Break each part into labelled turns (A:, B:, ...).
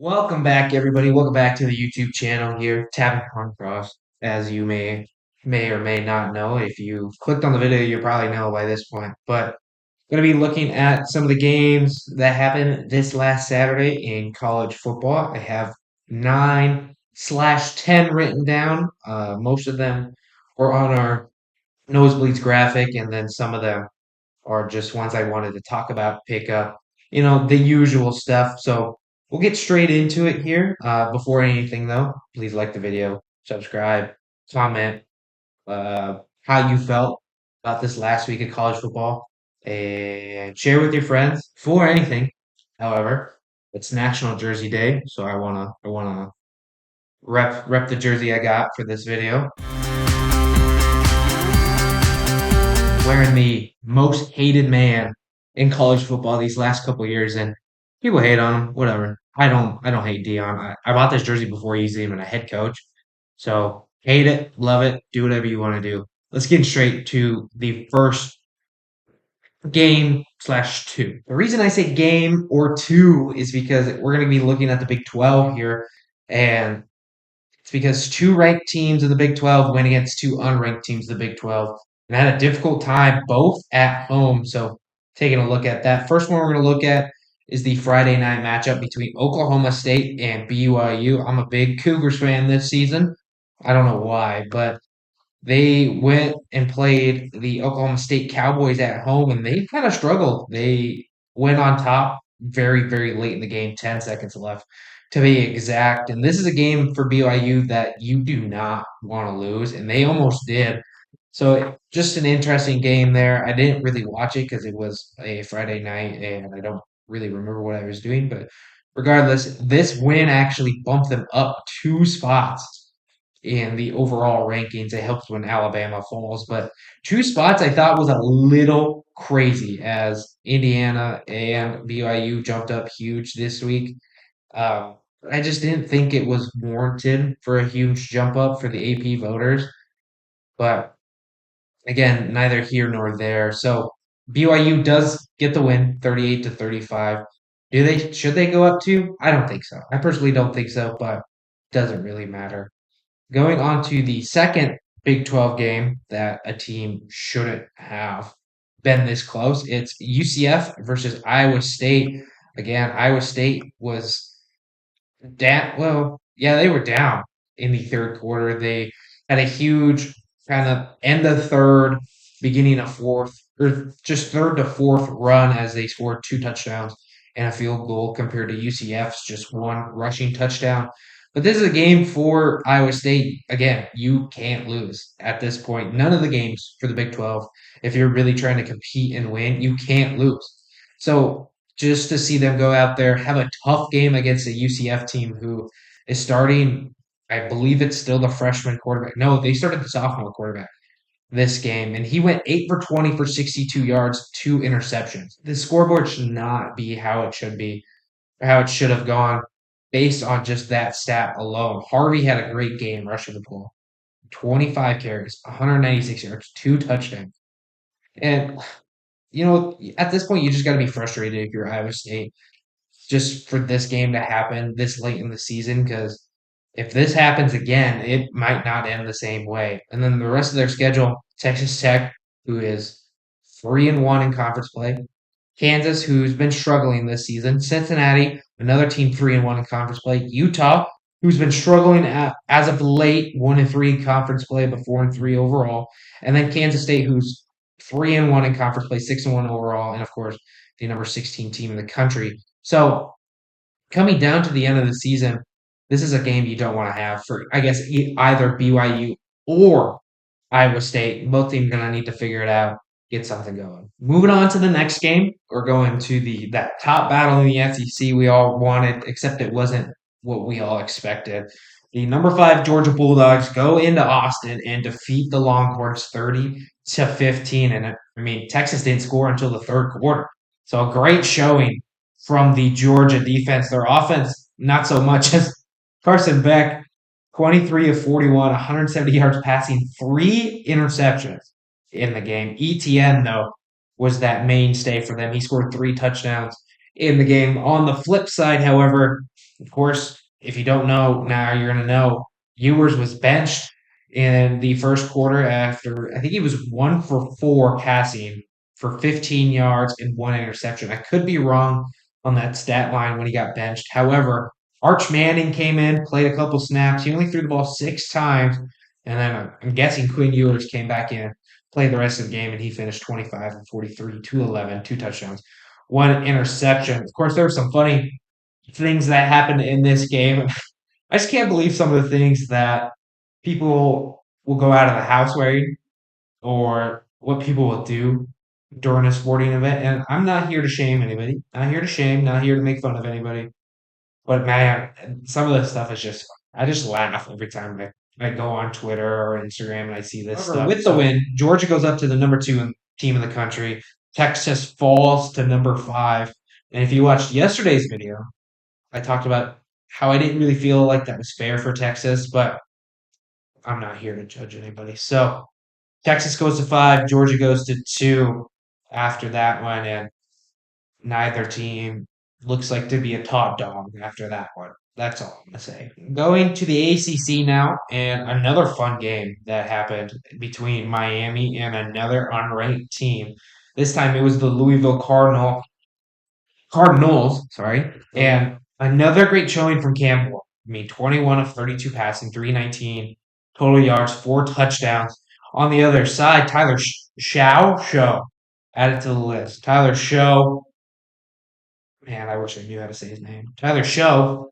A: Welcome back, everybody. Welcome back to the YouTube channel here, Tavin Carncross. As you may or may not know, if you clicked on the video, you probably know by this point. But going to be looking at some of the games that happened this last Saturday in college football. I have 9/10 written down. Most of them were on our Nosebleeds graphic, and then some of them are just ones I wanted to talk about, pick up, the usual stuff. So we'll get straight into it here. Before anything, though, please like the video, subscribe, comment how you felt about this last week of college football, and share with your friends. Before anything, however, it's National Jersey Day, so I wanna rep the jersey I got for this video. Wearing the most hated man in college football these last couple of years, and people hate on him. Whatever. I don't hate Dion. I bought this jersey before he's even a head coach. So hate it, love it, do whatever you want to do. Let's get straight to the first game/two. The reason I say game or two is because we're going to be looking at the Big 12 here, and it's because two ranked teams of the Big 12 went against two unranked teams of the Big 12 and had a difficult time both at home. So, taking a look at that. First one we're going to look at is the Friday night matchup between Oklahoma State and BYU. I'm a big Cougars fan this season. I don't know why, but they went and played the Oklahoma State Cowboys at home, and they kind of struggled. They went on top very, very late in the game, 10 seconds left to be exact. And this is a game for BYU that you do not want to lose, and they almost did. So just an interesting game there. I didn't really watch it because it was a Friday night, and I don't really remember what I was doing. But regardless, this win actually bumped them up 2 spots in the overall rankings. It helps when Alabama falls, but 2 spots I thought was a little crazy as Indiana and BYU jumped up huge this week. Um, I just didn't think it was warranted for a huge jump up for the AP voters, but again, neither here nor there. So BYU does get the win, 38-35. Should they go up to? I don't think so. I personally don't think so, but doesn't really matter. Going on to the second Big 12 game that a team shouldn't have been this close. It's UCF versus Iowa State. Again, Iowa State was down. Well, yeah, they were down in the third quarter. They had a huge kind of end of third, beginning of fourth, or just third to fourth run as they scored 2 touchdowns and a field goal compared to UCF's just one rushing touchdown. But this is a game for Iowa State. Again, you can't lose at this point. None of the games for the Big 12, if you're really trying to compete and win, you can't lose. So just to see them go out there, have a tough game against a UCF team who is starting, I believe it's still the freshman quarterback. No, they started the sophomore quarterback this game, and he went 8 for 20 for 62 yards, 2 interceptions. The scoreboard should not be how it should be, or how it should have gone based on just that stat alone. Harvey had a great game rushing the ball. 25 carries, 196 yards, 2 touchdowns. And at this point, you just got to be frustrated if you're Iowa State just for this game to happen this late in the season because if this happens again, it might not end the same way. And then the rest of their schedule, Texas Tech, who is 3-1 in conference play, Kansas, who's been struggling this season, Cincinnati, another team 3-1 in conference play, Utah, who's been struggling as of late, 1-3 conference play, but 4-3 overall, and then Kansas State, who's 3-1 in conference play, 6-1 overall, and of course the number 16 team in the country. So coming down to the end of the season, this is a game you don't want to have for, I guess, either BYU or Iowa State. Both teams are going to need to figure it out, get something going. Moving on to the next game, we're going to that top battle in the SEC we all wanted, except it wasn't what we all expected. The number 5 Georgia Bulldogs go into Austin and defeat the Longhorns 30-15. And I mean, Texas didn't score until the third quarter. So a great showing from the Georgia defense. Their offense, not so much as Carson Beck, 23 of 41, 170 yards passing, 3 interceptions in the game. ETN, though, was that mainstay for them. He scored 3 touchdowns in the game. On the flip side, however, Of course, if you don't know, now you're going to know. Ewers was benched in the first quarter after, I think he was 1 for 4 passing for 15 yards and 1 interception. I could be wrong on that stat line when he got benched. However, Arch Manning came in, played a couple snaps. He only threw the ball 6 times. And then I'm guessing Quinn Ewers came back in, played the rest of the game, and he finished 25 and 43, 211, 2 touchdowns, 1 interception. Of course, there were some funny things that happened in this game. I just can't believe some of the things that people will go out of the house wearing or what people will do during a sporting event. And I'm not here to shame anybody. Not here to shame, not here to make fun of anybody. But man, some of this stuff is just, I just laugh every time I go on Twitter or Instagram and I see this stuff. With the win, Georgia goes up to the number 2 team in the country. Texas falls to number 5. And if you watched yesterday's video, I talked about how I didn't really feel like that was fair for Texas, but I'm not here to judge anybody. So Texas goes to 5, Georgia goes to 2 after that one, and neither team looks like to be a top dog after that one. That's all I'm gonna say. Going to the ACC now, and another fun game that happened between Miami and another unranked team. This time it was the Louisville Cardinals, sorry, and another great showing from Cam Ward. I mean, 21 of 32 passing, 319 total yards, 4 touchdowns. On the other side, Tyler Show added to the list. Tyler Show, man, I wish I knew how to say his name. Tyler Show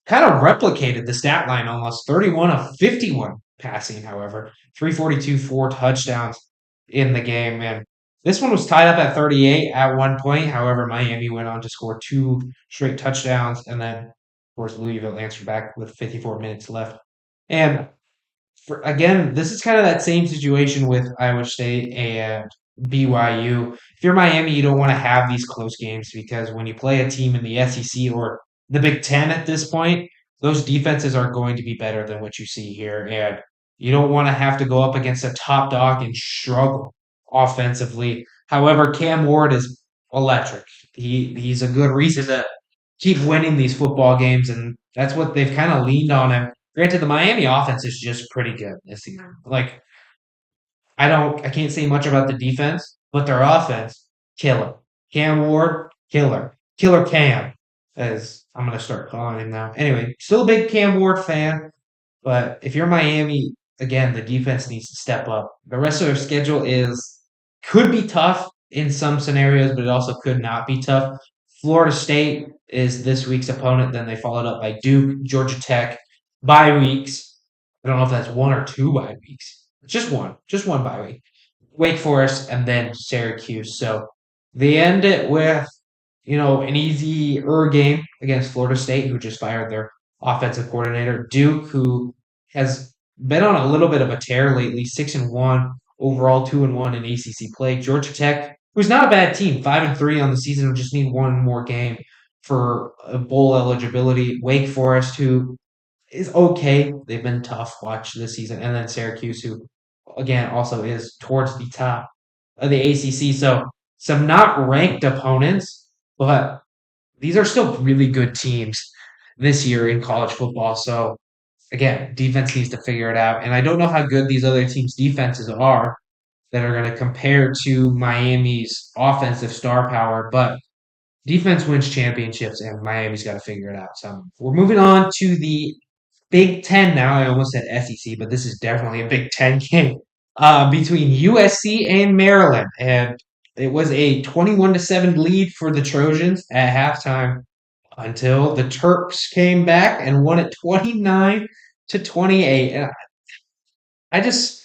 A: kind of replicated the stat line almost, 31 of 51 passing, however, 342, 4 touchdowns in the game. And this one was tied up at 38 at one point. However, Miami went on to score 2 straight touchdowns. And then, of course, Louisville answered back with 54 minutes left. And again, this is kind of that same situation with Iowa State and BYU. If you're Miami, you don't want to have these close games because when you play a team in the SEC or the Big Ten at this point, those defenses are going to be better than what you see here. And you don't want to have to go up against a top dog and struggle offensively. However, Cam Ward is electric. He's a good reason to keep winning these football games, and that's what they've kind of leaned on him. Granted, the Miami offense is just pretty good this year. Like I can't say much about the defense, but their offense, killer. Cam Ward, killer. Killer Cam, as I'm gonna start calling him now. Anyway, still a big Cam Ward fan, but if you're Miami, again, the defense needs to step up. The rest of their schedule is could be tough in some scenarios, but it also could not be tough. Florida State is this week's opponent. Then they followed up by Duke, Georgia Tech, bye weeks. I don't know if that's 1 or 2 bye weeks. Just one bye week. Wake Forest and then Syracuse. So they end it with, an easier game against Florida State, who just fired their offensive coordinator. Duke, who has been on a little bit of a tear lately, 6-1 overall, 2-1 in ACC play. Georgia Tech, who's not a bad team, 5-3 on the season, just need one more game for a bowl eligibility. Wake Forest, who is okay. They've been tough watch this season. And then Syracuse, who, again, also is towards the top of the ACC. So some not ranked opponents, but these are still really good teams this year in college football. So again, defense needs to figure it out. And I don't know how good these other teams' defenses are that are going to compare to Miami's offensive star power, but defense wins championships, and Miami's got to figure it out. So we're moving on to the Big Ten now. I almost said SEC, but this is definitely a Big Ten game between USC and Maryland, and it was a 21-7 lead for the Trojans at halftime until the Terps came back and won it 29-28. And I just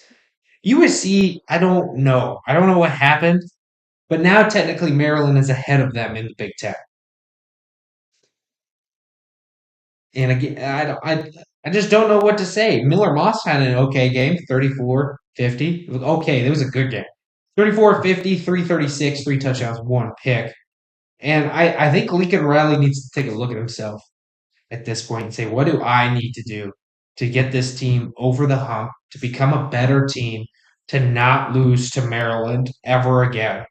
A: USC, I don't know. I don't know what happened, but now technically Maryland is ahead of them in the Big Ten. And again, I just don't know what to say. Miller Moss had an okay game, 34-50. It was okay. It was a good game. 34-50, 336, 3 touchdowns, 1 pick. And I think Lincoln Riley needs to take a look at himself at this point and say, what do I need to do to get this team over the hump, to become a better team, to not lose to Maryland ever again,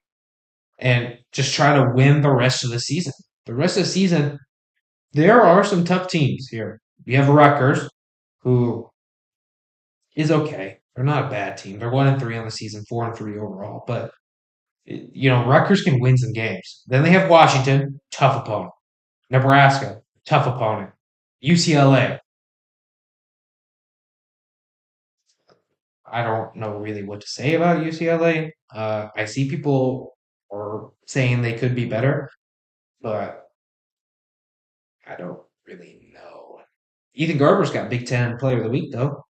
A: and just try to win the rest of the season. The rest of the season, there are some tough teams here. You have Rutgers, who is okay. They're not a bad team. They're 1-3 on the season, 4-3 overall. But Rutgers can win some games. Then they have Washington, tough opponent. Nebraska, tough opponent. UCLA, I don't know really what to say about UCLA. I see people are saying they could be better, but I don't really know. Ethan Garber's got Big Ten Player of the Week, though.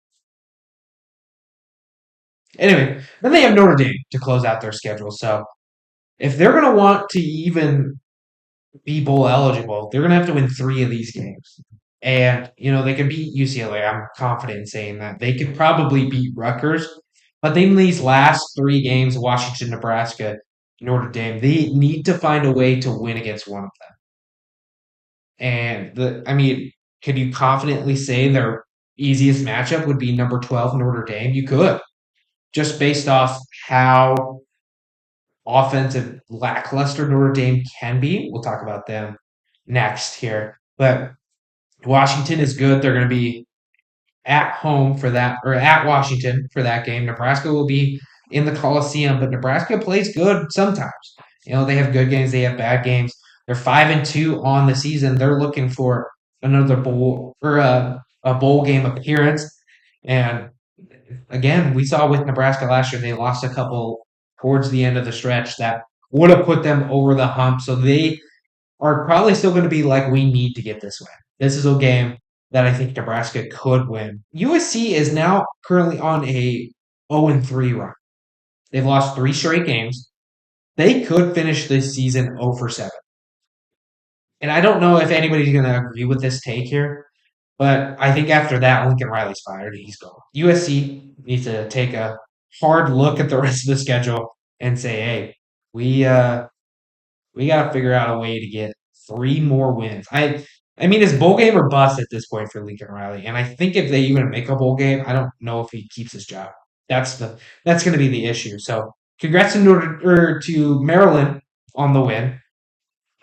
A: Anyway, then they have Notre Dame to close out their schedule. So if they're going to want to even be bowl eligible, they're going to have to win three of these games. And, they can beat UCLA. I'm confident in saying that. They could probably beat Rutgers. But then these last three games, Washington, Nebraska, Notre Dame, they need to find a way to win against one of them. And, could you confidently say their easiest matchup would be number 12, Notre Dame? You could, just based off how offensive lackluster Notre Dame can be. We'll talk about them next here. But Washington is good. They're going to be at home for that, or at Washington for that game. Nebraska will be in the Coliseum, but Nebraska plays good sometimes. They have good games, they have bad games. They're 5-2 on the season. They're looking for another bowl or a bowl game appearance. And again, we saw with Nebraska last year, they lost a couple towards the end of the stretch that would have put them over the hump. So they are probably still going to be like, we need to get this win. This is a game that I think Nebraska could win. USC is now currently on a 0-3 run. They've lost three straight games. They could finish this season 0-7. And I don't know if anybody's going to agree with this take here, but I think after that, Lincoln Riley's fired. He's gone. USC needs to take a hard look at the rest of the schedule and say, hey, we got to figure out a way to get three more wins. I mean, it's bowl game or bust at this point for Lincoln Riley. And I think if they even make a bowl game, I don't know if he keeps his job. That's going to be the issue. So congrats to Maryland on the win.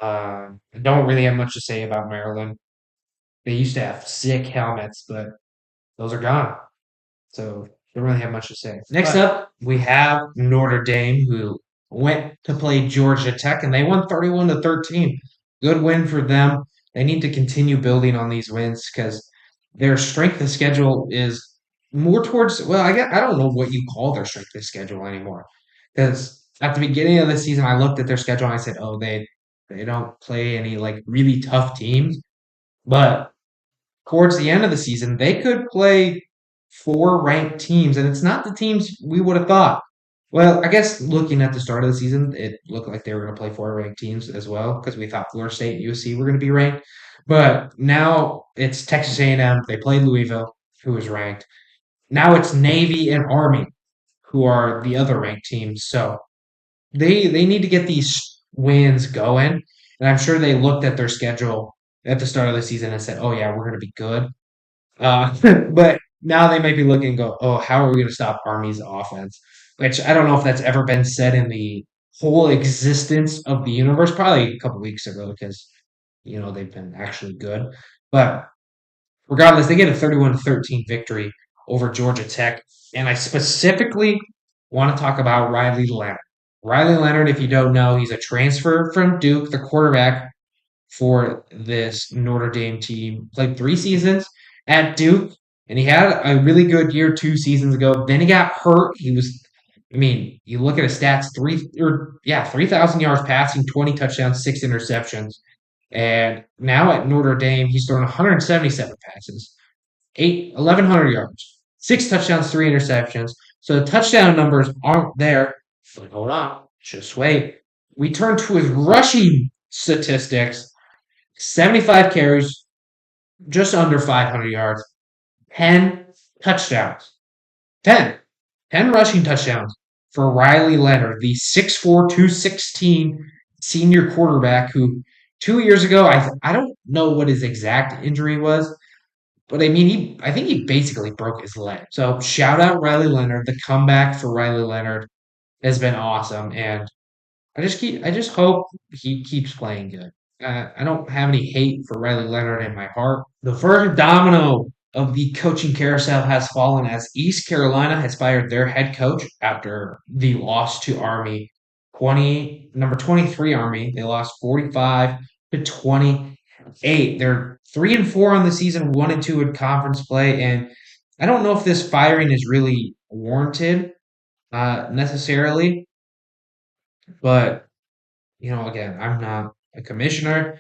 A: I don't really have much to say about Maryland. They used to have sick helmets, but those are gone. So don't really have much to say. Next up, we have Notre Dame, who went to play Georgia Tech, and they won 31-13. Good win for them. They need to continue building on these wins because their strength of schedule is more towards. Well, I don't know what you call their strength of schedule anymore. Because at the beginning of the season, I looked at their schedule and I said, "Oh, they don't play any like really tough teams." But towards the end of the season, they could play four ranked teams, and it's not the teams we would have thought. Well, I guess looking at the start of the season, it looked like they were going to play four ranked teams as well because we thought Florida State and USC were going to be ranked. But now it's Texas A&M. They played Louisville, who is ranked. Now it's Navy and Army, who are the other ranked teams. So they need to get these wins going, and I'm sure they looked at their schedule at the start of the season and said, "Oh yeah, we're going to be good." Uh, but now they might be looking and go, "Oh, how are we going to stop Army's offense?" Which I don't know if that's ever been said in the whole existence of the universe. Probably a couple weeks ago because they've been actually good. But regardless, they get a 31-13 victory over Georgia Tech, and I specifically want to talk about Riley Leonard. Riley Leonard, if you don't know, he's a transfer from Duke, the quarterback for this Notre Dame team. Played 3 seasons at Duke, and he had a really good year 2 seasons ago. Then he got hurt. You look at his stats, 3,000 yards passing, 20 touchdowns, 6 interceptions. And now at Notre Dame, he's thrown 177 passes, 1,100 yards, 6 touchdowns, 3 interceptions. So the touchdown numbers aren't there. But hold on, just wait. We turn to his rushing statistics. 75 carries, just under 500 yards, 10 touchdowns. 10. 10 rushing touchdowns for Riley Leonard, the 6'4", 216 senior quarterback who 2 years ago, I don't know what his exact injury was, but I think he basically broke his leg. So shout out Riley Leonard. The comeback for Riley Leonard has been awesome, and I just hope he keeps playing good. I don't have any hate for Riley Leonard in my heart. The first domino of the coaching carousel has fallen as East Carolina has fired their head coach after the loss to Army. Number 23 Army, they lost 45-28. They're 3-4 on the season, 1-2 in conference play, and I don't know if this firing is really warranted necessarily, but again, I'm not a commissioner.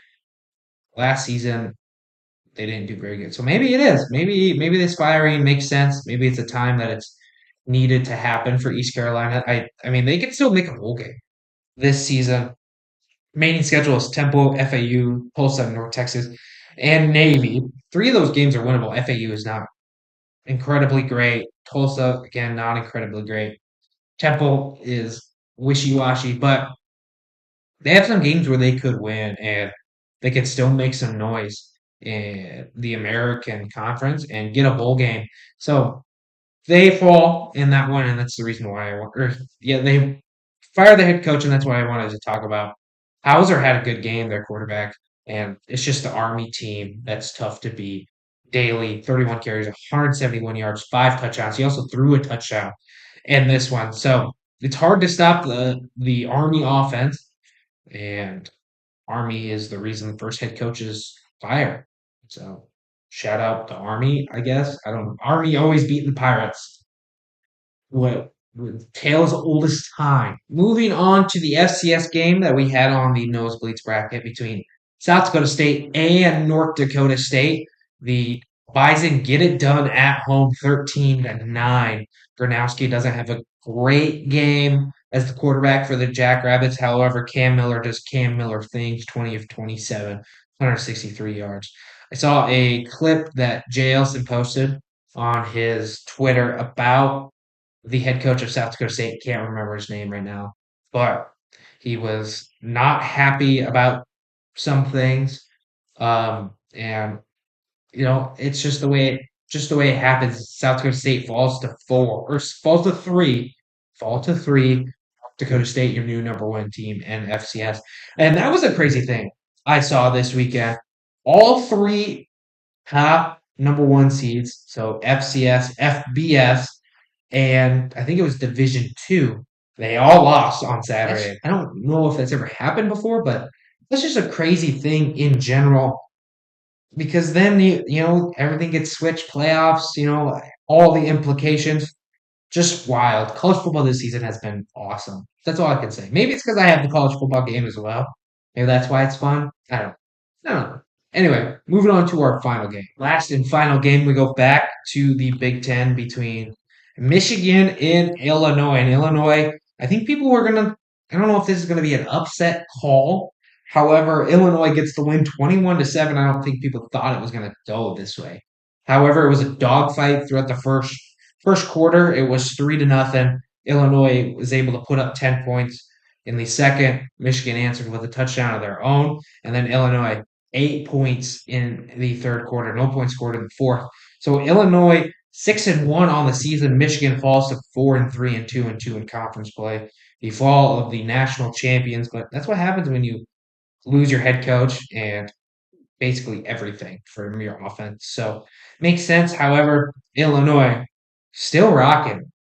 A: Last season, they didn't do very good. So maybe it is. Maybe this firing makes sense. Maybe it's a time that it's needed to happen for East Carolina. I mean they can still make a bowl game this season. Remaining schedule is Temple, FAU, Tulsa, North Texas, and Navy. Three of those games are winnable. FAU is not incredibly great. Tulsa, again, not incredibly great. Temple is wishy-washy, but they have some games where they could win and they could still make some noise in the American Conference and get a bowl game. So they fall in that one, and that's the reason why they fire the head coach, and that's why I wanted to talk about. Hauser had a good game, their quarterback, and it's just the Army team that's tough to beat. Daily, 31 carries, 171 yards, 5 touchdowns. He also threw a touchdown in this one. So it's hard to stop the Army offense, and Army is the reason the first head coach is fired. So shout out to Army, I guess. I don't know. Army always beating the Pirates. What tale's oldest time. Moving on to the FCS game that we had on the Nosebleeds bracket between South Dakota State and North Dakota State. The Bison get it done at home 13-9. Gronowski doesn't have a great game as the quarterback for the Jackrabbits. However, Cam Miller does Cam Miller things, 20 of 27, 163 yards. I saw a clip that Jay Elson posted on his Twitter about the head coach of South Dakota State. Can't remember his name right now, but he was not happy about some things. And it's just the way it happens. South Dakota State falls to 4 or falls to 3, fall to 3. North Dakota State, your new number 1 team, and FCS. And that was a crazy thing I saw this weekend. All three top number 1 seeds, so FCS, FBS, and I think it was Division Two. They all lost on Saturday. I don't know if that's ever happened before, but that's just a crazy thing in general because then everything gets switched, playoffs, all the implications. Just wild. College football this season has been awesome. That's all I can say. Maybe it's because I have the college football game as well. Maybe that's why it's fun. I don't know. Anyway, moving on to our final game. Last and final game, we go back to the Big Ten between Michigan and Illinois. And Illinois, I think people were I don't know if this is gonna be an upset call. However, Illinois gets the win 21-7. I don't think people thought it was gonna go this way. However, it was a dogfight throughout the first quarter. It was 3-0. Illinois was able to put up 10 points. In the second, Michigan answered with a touchdown of their own, and then Illinois 8 points in the third quarter, no points scored in the fourth. So Illinois 6-1 on the season. Michigan falls to 4-3 and 2-2 in conference play. The fall of the national champions, but that's what happens when you lose your head coach and basically everything from your offense. So makes sense. However, Illinois still rocking.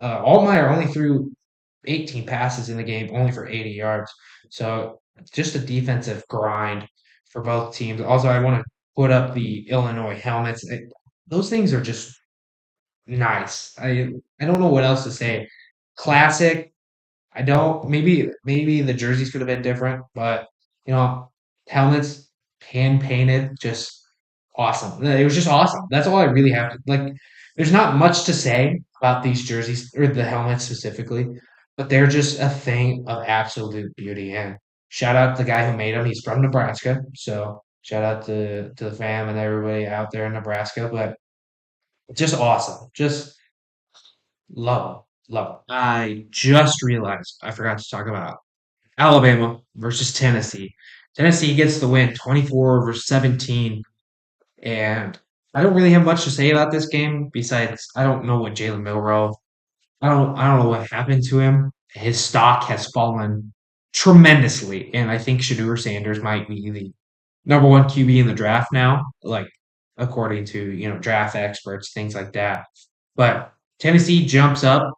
A: Altmaier only threw 18 passes in the game, only for 80 yards. So just a defensive grind for both teams. Also, I want to put up the Illinois helmets. Those things are just nice. I don't know what else to say. Classic. I don't. Maybe the jerseys could have been different, but you know, helmets hand painted, just awesome. It was just awesome. That's all I really have to like. There's not much to say about these jerseys or the helmets specifically, but they're just a thing of absolute beauty. And shout out to the guy who made them. He's from Nebraska, so shout out to the fam and everybody out there in Nebraska. But just awesome. Just love them. Love them. I just realized I forgot to talk about Alabama versus Tennessee. Tennessee gets the win 24-17. And I don't really have much to say about this game besides I don't know what Jalen Milroe. I don't know what happened to him. His stock has fallen tremendously, and I think Shadur Sanders might be the #1 QB in the draft now, like according to draft experts, things like that. But Tennessee jumps up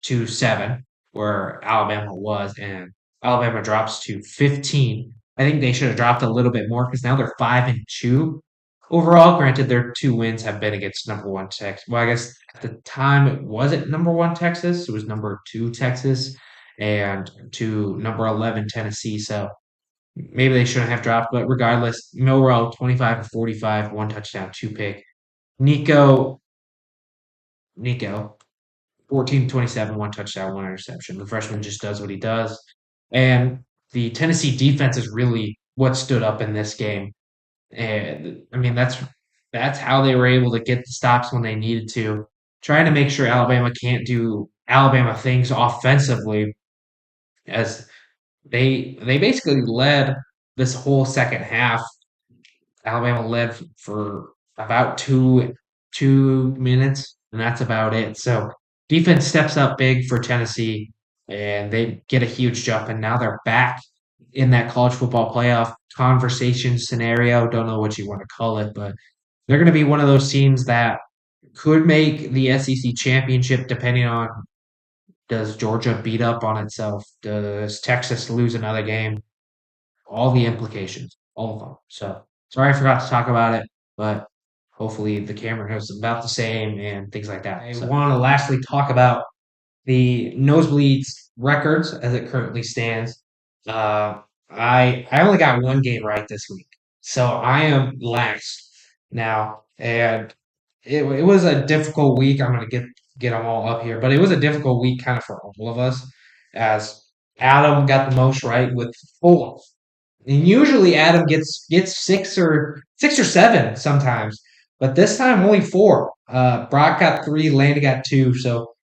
A: to 7, where Alabama was, and Alabama drops to 15. I think they should have dropped a little bit more because now they're 5-2 overall. Granted, their 2 wins have been against #1 Texas. Well, I guess at the time it wasn't #1 Texas; it was #2 Texas and to #11 Tennessee. So maybe they shouldn't have dropped, but regardless, Milrow 25 of 45, 1 touchdown, 2 pick. Nico, Nico 14 of 27, 1 touchdown, 1 interception. The freshman just does what he does. And the Tennessee defense is really what stood up in this game. And I mean that's how they were able to get the stops when they needed to. Trying to make sure Alabama can't do Alabama things offensively, as they basically led this whole second half. Alabama led for about two minutes, and that's about it. So defense steps up big for Tennessee, and they get a huge jump, and now they're back in that college football playoff conversation scenario. Don't know what you want to call it, but they're going to be one of those teams that could make the SEC championship, depending on, does Georgia beat up on itself? Does Texas lose another game? All the implications, all of them. So sorry I forgot to talk about it, but hopefully the camera knows about the same and things like that. I want to lastly talk about the Nosebleeds records as it currently stands. I only got 1 game right this week, so I am last now, and it was a difficult week. I'm gonna get them all up here, but it was a difficult week kind of for all of us, as Adam got the most right with 4. And usually Adam gets 6 or 7 sometimes, but this time only 4. Brock got 3, Landon got 2, so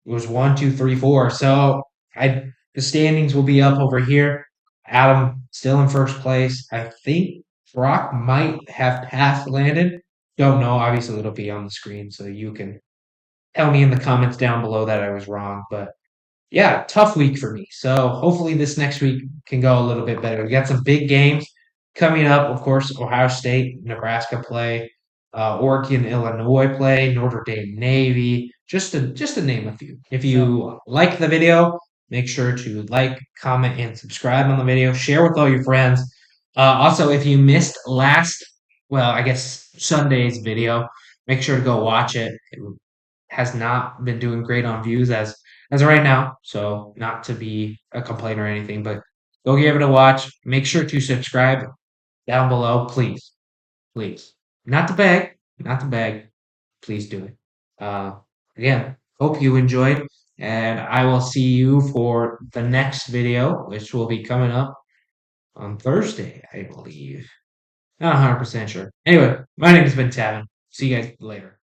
A: it was 1, 2, 3, 4. So the standings will be up over here. Adam still in first place. I think Brock might have passed Landon. Don't know. Obviously, it'll be on the screen, so you can tell me in the comments down below that I was wrong. But yeah, tough week for me. So hopefully this next week can go a little bit better. We got some big games coming up. Of course, Ohio State, Nebraska play, Oregon, Illinois play, Notre Dame, Navy, just to name a few. If you like the video, make sure to like, comment, and subscribe on the video. Share with all your friends. Also, if you missed well, I guess Sunday's video, make sure to go watch it. It has not been doing great on views as of right now, so not to be a complaint or anything, but go give it a watch. Make sure to subscribe down below, please, please. Not to beg. Please do it. Uh, Again, hope you enjoyed, and I will see you for the next video, which will be coming up on Thursday, I believe. Not 100% sure. Anyway, my name has been Tavin. See you guys later.